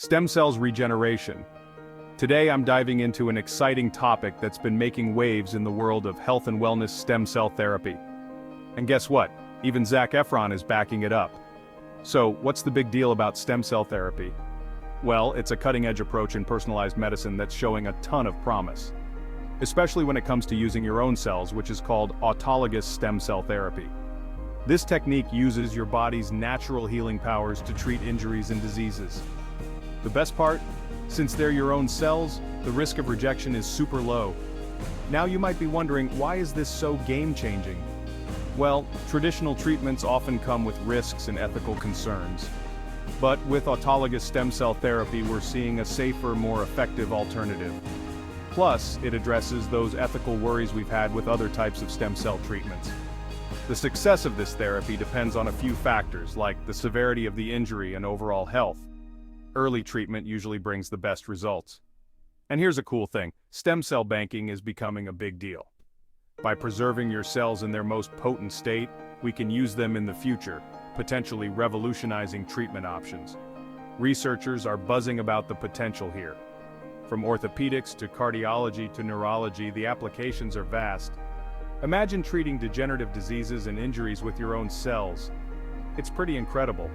Stem cells regeneration. Today I'm diving into an exciting topic that's been making waves in the world of health and wellness stem cell therapy. And guess what? Even Zac Efron is backing it up. So, what's the big deal about stem cell therapy? Well, it's a cutting-edge approach in personalized medicine that's showing a ton of promise. Especially when it comes to using your own cells, which is called autologous stem cell therapy. This technique uses your body's natural healing powers to treat injuries and diseases. The best part? Since they're your own cells, the risk of rejection is super low. Now you might be wondering, why is this so game-changing? Well, traditional treatments often come with risks and ethical concerns. But with autologous stem cell therapy, we're seeing a safer, more effective alternative. Plus, it addresses those ethical worries we've had with other types of stem cell treatments. The success of this therapy depends on a few factors, like the severity of the injury and overall health. Early treatment usually brings the best results. And here's a cool thing, stem cell banking is becoming a big deal. By preserving your cells in their most potent state, we can use them in the future, potentially revolutionizing treatment options. Researchers are buzzing about the potential here. From orthopedics to cardiology to neurology, the applications are vast. Imagine treating degenerative diseases and injuries with your own cells. It's pretty incredible.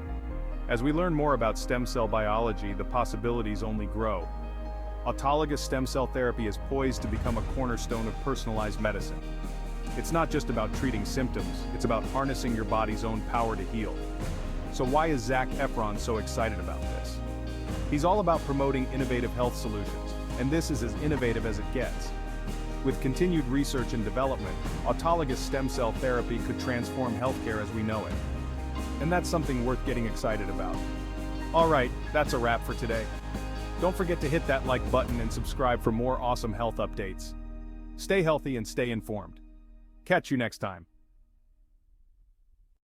As we learn more about stem cell biology, the possibilities only grow. Autologous stem cell therapy is poised to become a cornerstone of personalized medicine. It's not just about treating symptoms, it's about harnessing your body's own power to heal. So why is Zac Efron so excited about this? He's all about promoting innovative health solutions, and this is as innovative as it gets. With continued research and development, autologous stem cell therapy could transform healthcare as we know it. And that's something worth getting excited about. Alright, that's a wrap for today. Don't forget to hit that like button and subscribe for more awesome health updates. Stay healthy and stay informed. Catch you next time.